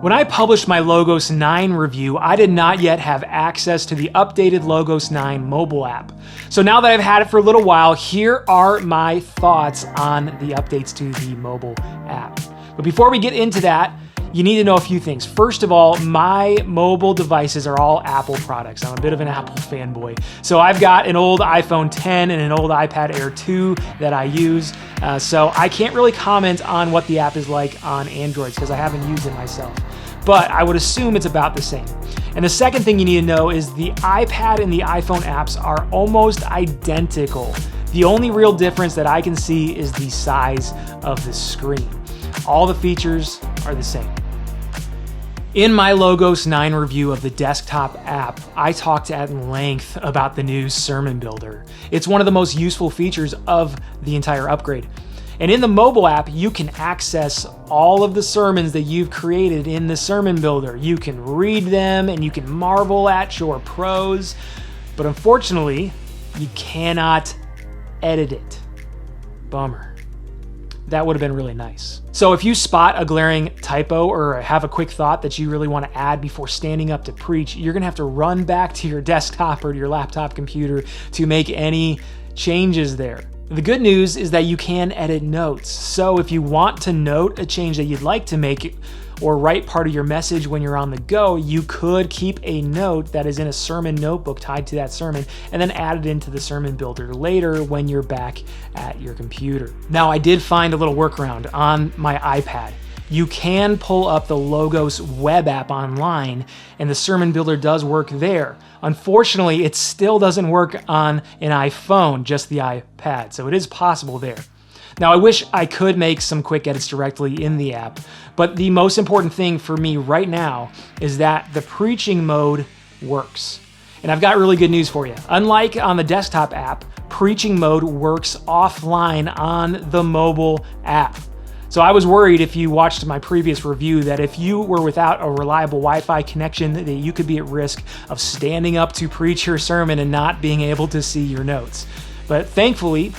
When I published my Logos 9 review, I did not yet have access to the updated Logos 9 mobile app. So now that I've had it for a little while, here are my thoughts on the updates to the mobile app. But before we get into that, you need to know a few things. First of all, my mobile devices are all Apple products. I'm a bit of an Apple fanboy. So I've got an old iPhone 10 and an old iPad Air 2 that I use. So I can't really comment on what the app is like on Androids because I haven't used it myself. But I would assume it's about the same. And the second thing you need to know is the iPad and the iPhone apps are almost identical. The only real difference that I can see is the size of the screen. All the features are the same. In my Logos 9 review of the desktop app, I talked at length about the new Sermon Builder. It's one of the most useful features of the entire upgrade. And in the mobile app, you can access all of the sermons that you've created in the Sermon Builder. You can read them and you can marvel at your prose, but unfortunately, you cannot edit it. Bummer. That would have been really nice. So if you spot a glaring typo or have a quick thought that you really want to add before standing up to preach, you're gonna have to run back to your desktop or to your laptop computer to make any changes there. The good news is that you can edit notes. So if you want to note a change that you'd like to make or write part of your message when you're on the go, you could keep a note that is in a sermon notebook tied to that sermon and then add it into the Sermon Builder later when you're back at your computer. Now, I did find a little workaround on my iPad. You can pull up the Logos web app online and the Sermon Builder does work there. Unfortunately, it still doesn't work on an iPhone, just the iPad, so it is possible there. Now, I wish I could make some quick edits directly in the app, but the most important thing for me right now is that the preaching mode works. And I've got really good news for you. Unlike on the desktop app, preaching mode works offline on the mobile app. So I was worried if you watched my previous review that if you were without a reliable Wi-Fi connection, that you could be at risk of standing up to preach your sermon and not being able to see your notes. But thankfully,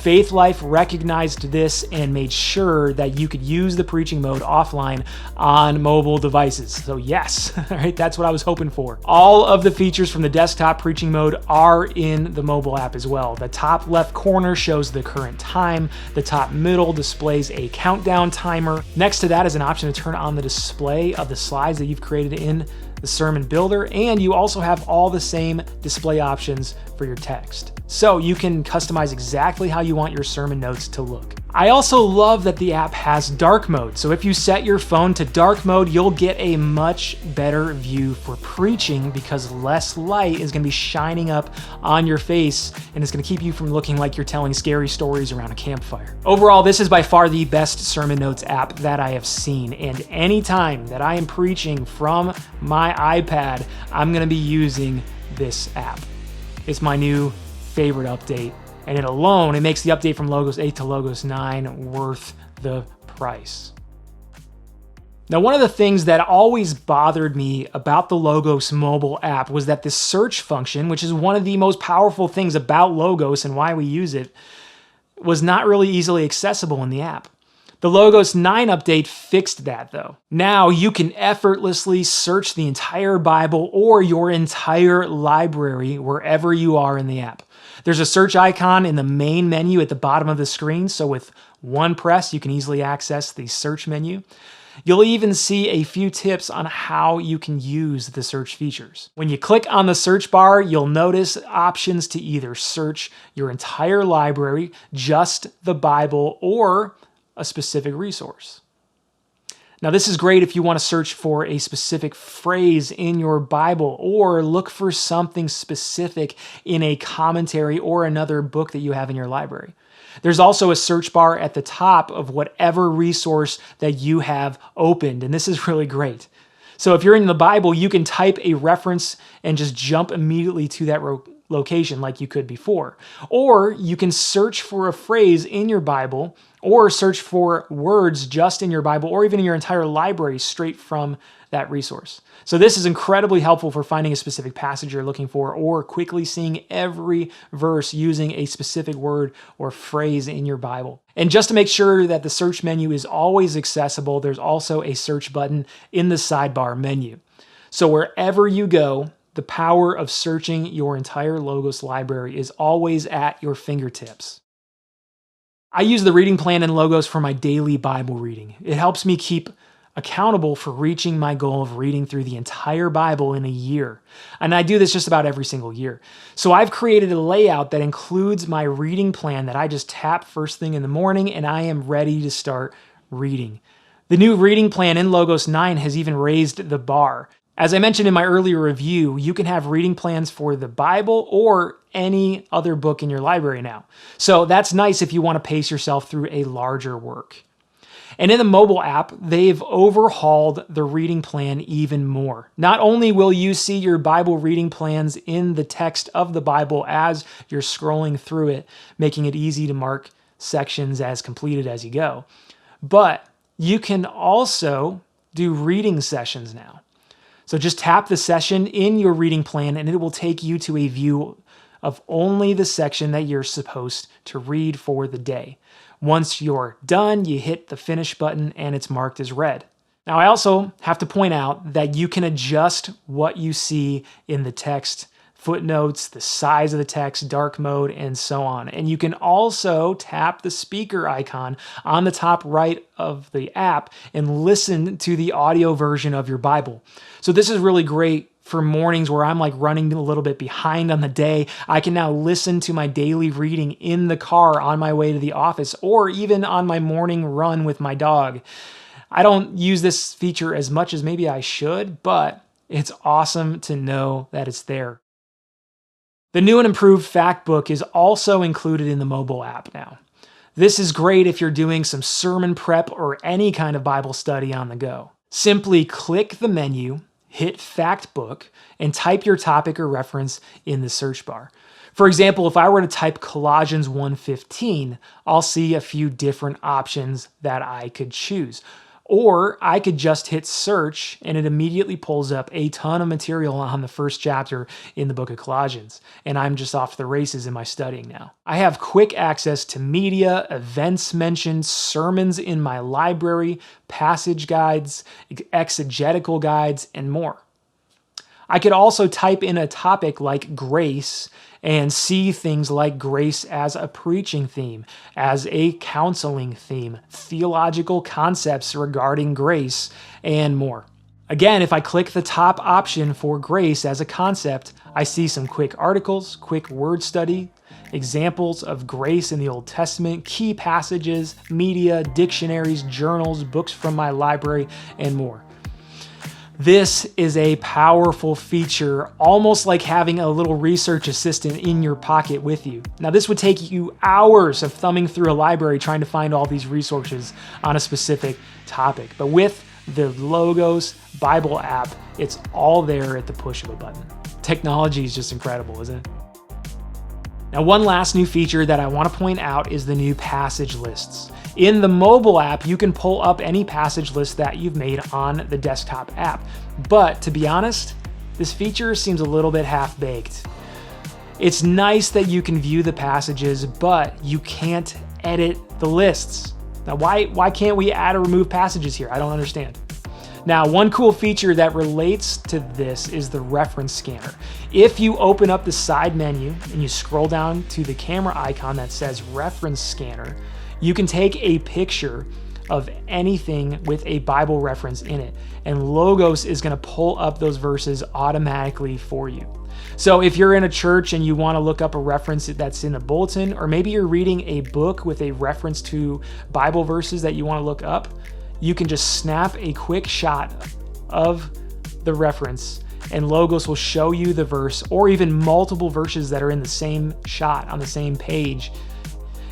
Faith Life recognized this and made sure that you could use the preaching mode offline on mobile devices. So yes, all right, that's what I was hoping for. All of the features from the desktop preaching mode are in the mobile app as well. The top left corner shows the current time. The top middle displays a countdown timer. Next to that is an option to turn on the display of the slides that you've created in the Sermon Builder, and you also have all the same display options for your text. So you can customize exactly how you want your sermon notes to look. I also love that the app has dark mode. So if you set your phone to dark mode, you'll get a much better view for preaching because less light is gonna be shining up on your face and it's gonna keep you from looking like you're telling scary stories around a campfire. Overall, this is by far the best sermon notes app that I have seen. And anytime that I am preaching from my iPad, I'm gonna be using this app. It's my new favorite update, and it makes the update from Logos 8 to Logos 9 worth the price. Now, one of the things that always bothered me about the Logos mobile app was that the search function, which is one of the most powerful things about Logos and why we use it, was not really easily accessible in the app. The Logos 9 update fixed that though. Now you can effortlessly search the entire Bible or your entire library wherever you are in the app. There's a search icon in the main menu at the bottom of the screen, so with one press you can easily access the search menu. You'll even see a few tips on how you can use the search features. When you click on the search bar, you'll notice options to either search your entire library, just the Bible, or a specific resource. Now, this is great if you want to search for a specific phrase in your Bible or look for something specific in a commentary or another book that you have in your library. There's also a search bar at the top of whatever resource that you have opened, and this is really great. So if you're in the Bible, you can type a reference and just jump immediately to that location like you could before. Or you can search for a phrase in your Bible, or search for words just in your Bible, or even in your entire library straight from that resource. So this is incredibly helpful for finding a specific passage you're looking for, or quickly seeing every verse using a specific word or phrase in your Bible. And just to make sure that the search menu is always accessible, there's also a search button in the sidebar menu. So wherever you go, the power of searching your entire Logos library is always at your fingertips. I use the reading plan in Logos for my daily Bible reading. It helps me keep accountable for reaching my goal of reading through the entire Bible in a year. And I do this just about every single year. So I've created a layout that includes my reading plan that I just tap first thing in the morning, and I am ready to start reading. The new reading plan in Logos 9 has even raised the bar. As I mentioned in my earlier review, you can have reading plans for the Bible or any other book in your library now. So that's nice if you want to pace yourself through a larger work. And in the mobile app, they've overhauled the reading plan even more. Not only will you see your Bible reading plans in the text of the Bible as you're scrolling through it, making it easy to mark sections as completed as you go, but you can also do reading sessions now. So just tap the session in your reading plan and it will take you to a view of only the section that you're supposed to read for the day. Once you're done, you hit the finish button and it's marked as read. Now, I also have to point out that you can adjust what you see in the text, footnotes, the size of the text, dark mode, and so on. And you can also tap the speaker icon on the top right of the app and listen to the audio version of your Bible. So this is really great for mornings where I'm like running a little bit behind on the day. I can now listen to my daily reading in the car on my way to the office, or even on my morning run with my dog. I don't use this feature as much as maybe I should, but it's awesome to know that it's there. The new and improved Factbook is also included in the mobile app now. This is great if you're doing some sermon prep or any kind of Bible study on the go. Simply click the menu, hit Factbook, and type your topic or reference in the search bar. For example, if I were to type Colossians 1:15, I'll see a few different options that I could choose. Or I could just hit search and it immediately pulls up a ton of material on the first chapter in the book of Colossians. And I'm just off to the races in my studying now. I have quick access to media, events mentioned, sermons in my library, passage guides, exegetical guides, and more. I could also type in a topic like grace and see things like grace as a preaching theme, as a counseling theme, theological concepts regarding grace, and more. Again, if I click the top option for grace as a concept, I see some quick articles, quick word study, examples of grace in the Old Testament, key passages, media, dictionaries, journals, books from my library, and more. This is a powerful feature, almost like having a little research assistant in your pocket with you. Now, this would take you hours of thumbing through a library trying to find all these resources on a specific topic. But with the Logos Bible app, it's all there at the push of a button. Technology is just incredible, isn't it? Now, one last new feature that I want to point out is the new passage lists. In the mobile app, you can pull up any passage list that you've made on the desktop app. But to be honest, this feature seems a little bit half-baked. It's nice that you can view the passages, but you can't edit the lists. Now, why can't we add or remove passages here? I don't understand. Now, one cool feature that relates to this is the reference scanner. If you open up the side menu and you scroll down to the camera icon that says reference scanner, you can take a picture of anything with a Bible reference in it, and Logos is going to pull up those verses automatically for you. So if you're in a church and you want to look up a reference that's in a bulletin, or maybe you're reading a book with a reference to Bible verses that you want to look up, you can just snap a quick shot of the reference and Logos will show you the verse, or even multiple verses that are in the same shot on the same page.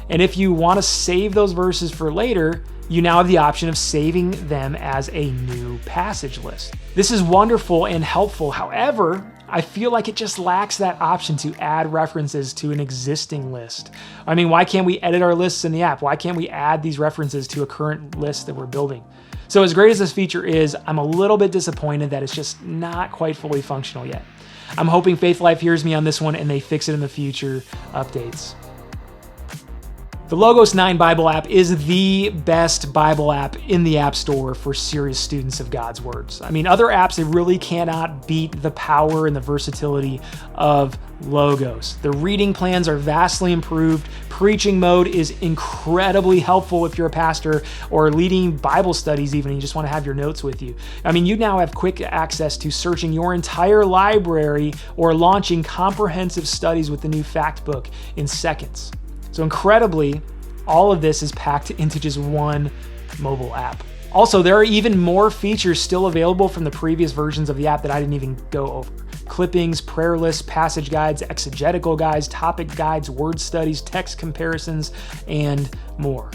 And if you want to save those verses for later, you now have the option of saving them as a new passage list. This is wonderful and helpful. However, I feel like it just lacks that option to add references to an existing list. I mean, why can't we edit our lists in the app? Why can't we add these references to a current list that we're building? So as great as this feature is, I'm a little bit disappointed that it's just not quite fully functional yet. I'm hoping Faith Life hears me on this one and they fix it in the future updates. The Logos 9 Bible app is the best Bible app in the App Store for serious students of God's words. I mean, other apps, they really cannot beat the power and the versatility of Logos. The reading plans are vastly improved. Preaching mode is incredibly helpful if you're a pastor or leading Bible studies even, and you just want to have your notes with you. I mean, you now have quick access to searching your entire library or launching comprehensive studies with the new Factbook in seconds. So incredibly, all of this is packed into just one mobile app. Also, there are even more features still available from the previous versions of the app that I didn't even go over. Clippings, prayer lists, passage guides, exegetical guides, topic guides, word studies, text comparisons, and more.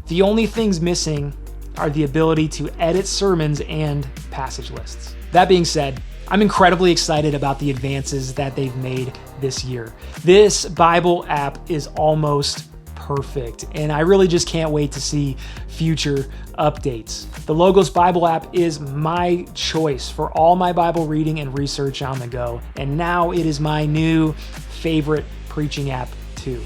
The only things missing are the ability to edit sermons and passage lists. That being said, I'm incredibly excited about the advances that they've made this year. This Bible app is almost perfect, and I really just can't wait to see future updates. The Logos Bible app is my choice for all my Bible reading and research on the go, and now it is my new favorite preaching app too.